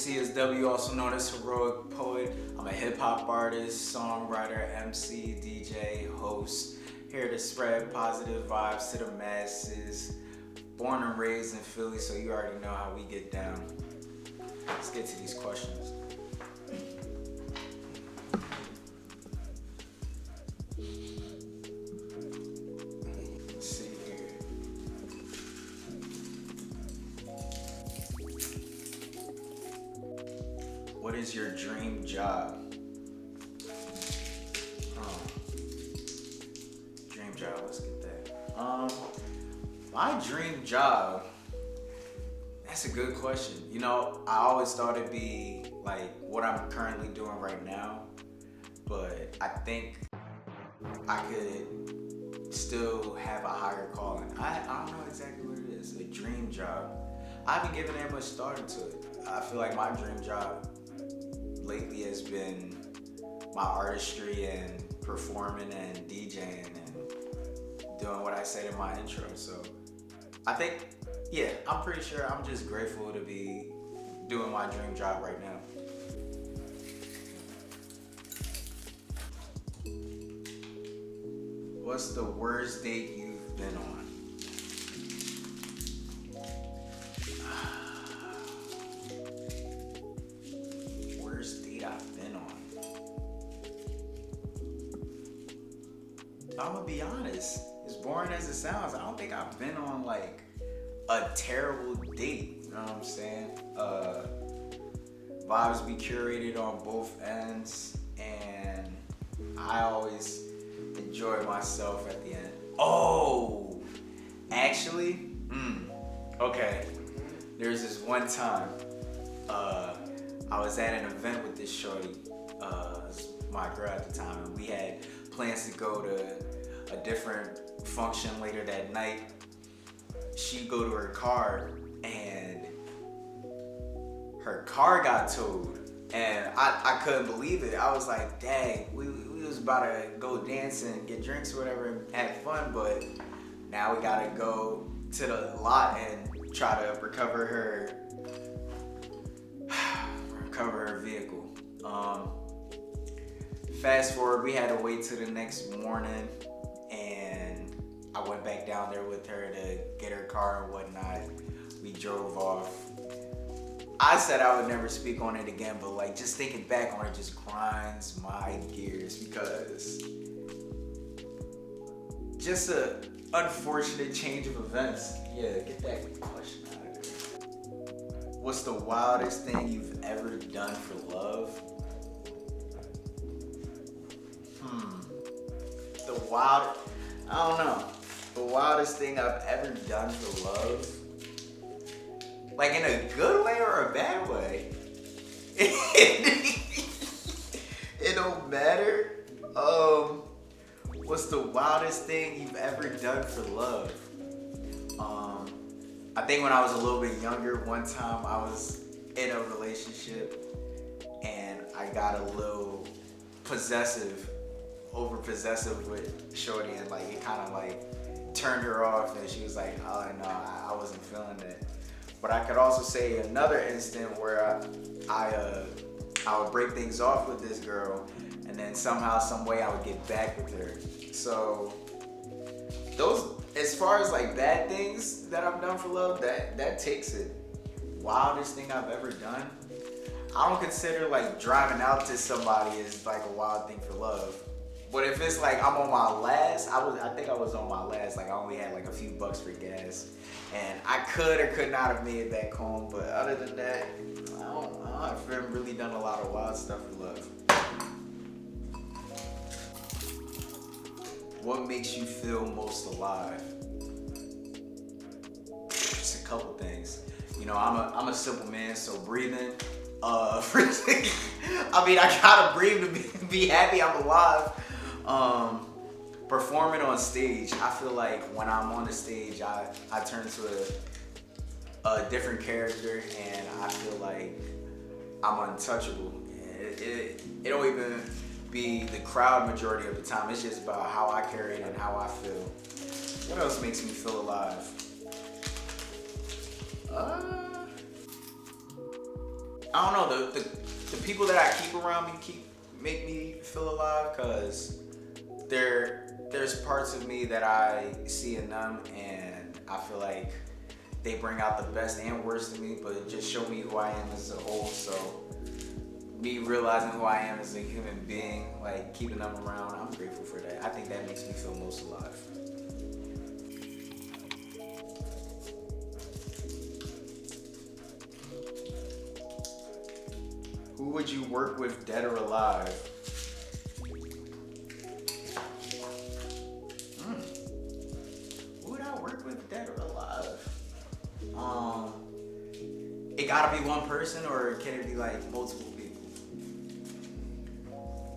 C.S.W, also known as Heroic Poet. I'm a hip-hop artist, songwriter, MC, DJ, host, here to spread positive vibes to the masses. Born and raised in Philly, so you already know how we get down. Let's get to these questions. Let's see here. What is your dream job? Dream job, let's get that. My dream job, that's a good question. You know, I always thought it'd be like what I'm currently doing right now, but I think I could still have a higher calling. I don't know exactly what it is, a dream job. I haven't given that much thought into it. I feel like my dream job lately has been my artistry and performing and DJing and doing what I said in my intro. So I think, yeah, I'm pretty sure I'm just grateful to be doing my dream job right now. What's the worst date you've been on? Worst date I've been on? I'm gonna be honest, as boring as it sounds, I don't think I've been on like a terrible date, you know what I'm saying? Vibes be curated on both ends, and I always enjoy myself at the end. Oh, actually, okay. There's this one time, I was at an event with this shorty, my girl at the time, and we had plans to go to a different function later that night. She'd go to her car and her car got towed, and I couldn't believe it. I was like, dang, we was about to go dance and get drinks or whatever and have fun, but now we gotta go to the lot and try to recover her vehicle. Fast forward, we had to wait till the next morning, and I went back down there with her to get her car and whatnot. We drove off. I said I would never speak on it again, but like just thinking back on it just grinds my gears, because just a unfortunate change of events. Yeah, get that question out of there. What's the wildest thing you've ever done for love? I don't know. The wildest thing I've ever done for love? Like in a good way or a bad way? It don't matter. What's the wildest thing you've ever done for love? I think when I was a little bit younger, one time I was in a relationship and I got a little over possessive with shorty, and like it kind of like turned her off, and she was like, oh no, I wasn't feeling it. But I could also say another instant where I would break things off with this girl, and then somehow, some way I would get back with her. So those, as far as like bad things that I've done for love, that takes it. Wildest thing I've ever done? I don't consider like driving out to somebody as like a wild thing for love. But if it's like I'm on my last, I think I was on my last, like I only had like a few bucks for gas, and I could or could not have made it back home. But other than that, I haven't really done a lot of wild stuff for love. What makes you feel most alive? Just a couple things. You know, I'm a simple man, so breathing. I mean, I gotta breathe to be happy I'm alive. Performing on stage, I feel like when I'm on the stage, I turn to a different character, and I feel like I'm untouchable. It don't even be the crowd majority of the time. It's just about how I carry it and how I feel. What else makes me feel alive? I don't know, the people that I keep around me make me feel alive, because there's parts of me that I see in them, and I feel like they bring out the best and worst in me, but just show me who I am as a whole. So me realizing who I am as a human being, like keeping them around, I'm grateful for that. I think that makes me feel most alive. Who would you work with, dead or alive? Who would I work with, dead or alive? It gotta be one person, or can it be like multiple people?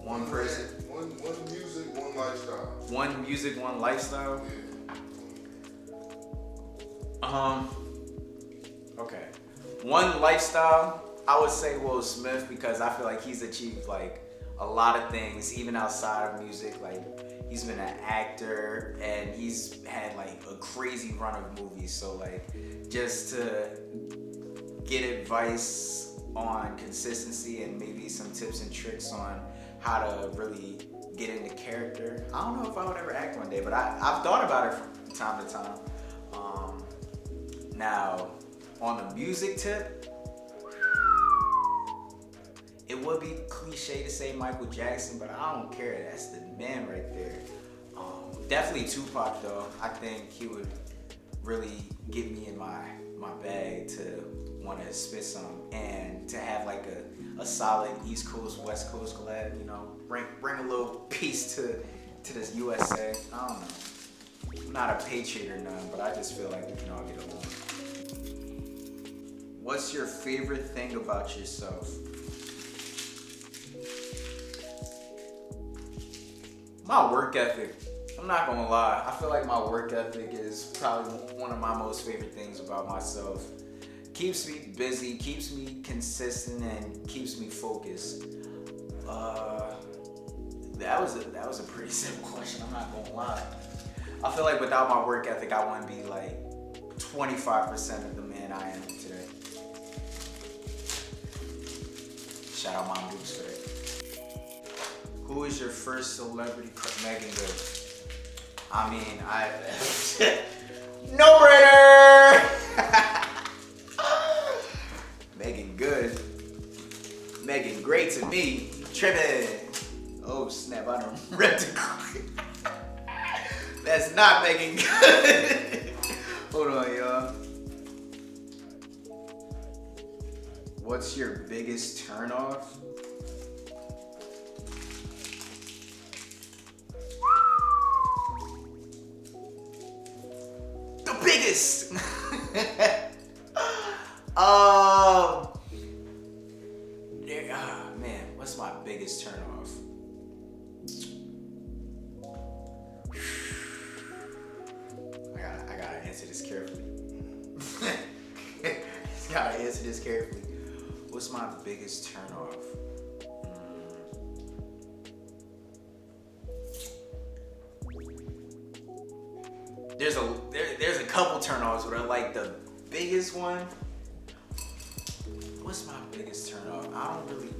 One person. One music, one lifestyle. One music, one lifestyle. Yeah. Okay. One lifestyle, I would say Will Smith, because I feel like he's achieved like a lot of things, even outside of music. Like he's been an actor and he's had like a crazy run of movies. So like just to get advice on consistency and maybe some tips and tricks on how to really get into character. I don't know if I would ever act one day, but I've thought about it from time to time. Now, on the music tip, it would be cliche to say Michael Jackson, but I don't care. That's the man right there. Definitely Tupac though. I think he would really get me in my bag to want to spit some, and to have like a solid East Coast, West Coast collab, you know, bring a little piece to this USA. I don't know. I'm not a patriot or none, but I just feel like we can all get along. What's your favorite thing about yourself? My work ethic. I'm not gonna lie. I feel like my work ethic is probably one of my most favorite things about myself. Keeps me busy, keeps me consistent, and keeps me focused. That was a pretty simple question. I'm not gonna lie. I feel like without my work ethic, I wouldn't be like 25% of the man I am today. Shout out Mom Dukes for that. Who is your first celebrity crush? Megan Good. I mean, no brainer. Megan Good. Megan great to me. Trippin'. Oh snap! I done ripped it. That's not Megan Good. Hold on, y'all. What's your biggest turnoff? The biggest. Man, what's my biggest turnoff? I gotta answer this carefully. Gotta answer this carefully. What's my biggest turnoff? There's a couple turnoffs, but I like the biggest one. What's my biggest turnoff? I don't really.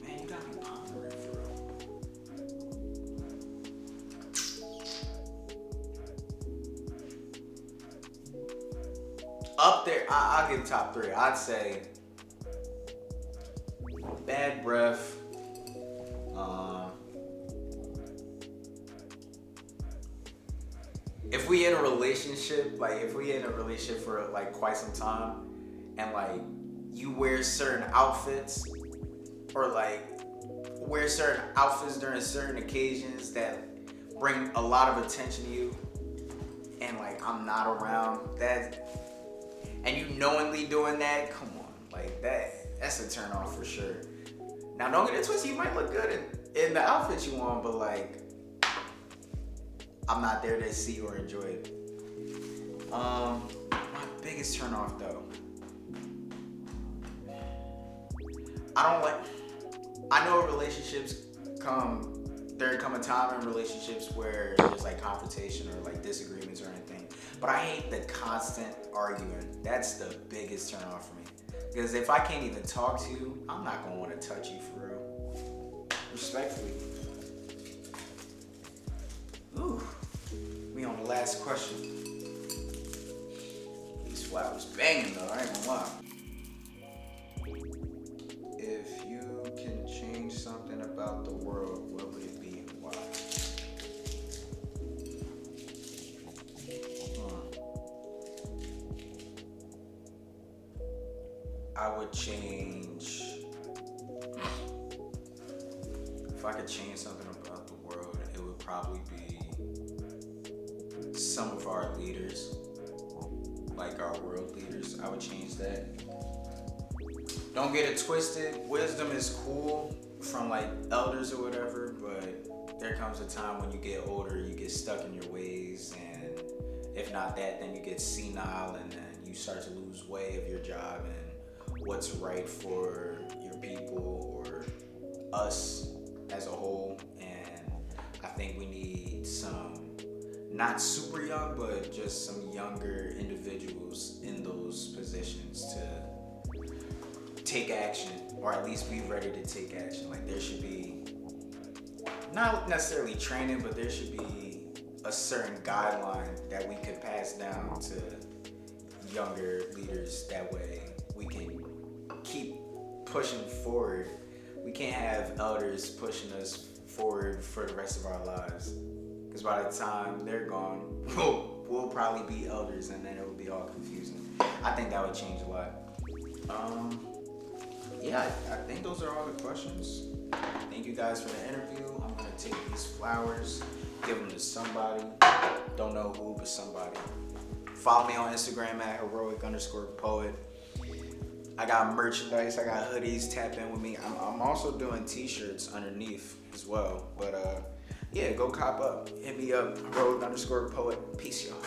Man, you got me pondering for real. Up there, I'll give top three. I'd say bad breath. If we in a relationship, for like quite some time, and like you wear certain outfits, or like wear certain outfits during certain occasions that bring a lot of attention to you, and like I'm not around that, and you knowingly doing that, come on, like that's a turn off for sure. Now don't get it twisted, you might look good in the outfit you want, but like I'm not there to see or enjoy it. My biggest turn off though, I know relationships there come a time in relationships where there's like confrontation or like disagreements or anything, But I hate the constant arguing. That's the biggest turn off for me. Because if I can't even talk to you, I'm not gonna want to touch you for real. Respectfully. Ooh, we on the last question. These flowers banging though, I ain't gonna lie. If you can change something about the world, what would it be and why? I would change. If I could change something about the world, it would probably be some of our leaders, like our world leaders. I would change that. Don't get it twisted. Wisdom is cool from like elders or whatever, but there comes a time when you get older, you get stuck in your ways, and if not that, then you get senile, and then you start to lose way of your job and what's right for your people or us as a whole. And I think we need some, not super young, but just some younger individuals in those positions to take action, or at least be ready to take action. Like there should be, not necessarily training, but there should be a certain guideline that we could pass down to younger leaders. That way we can keep pushing forward. We can't have elders pushing us forward for the rest of our lives, because by the time they're gone, we'll probably be elders, and then it will be all confusing. I think that would change a lot. Yeah, I think those are all the questions. Thank you guys for the interview. I'm gonna take these flowers, give them to somebody. Don't know who, but somebody. Follow me on Instagram at heroic_poet. I got merchandise, I got hoodies, tap in with me. I'm also doing t-shirts underneath as well. But yeah, go cop up. Hit me up, heroic_poet. Peace, y'all.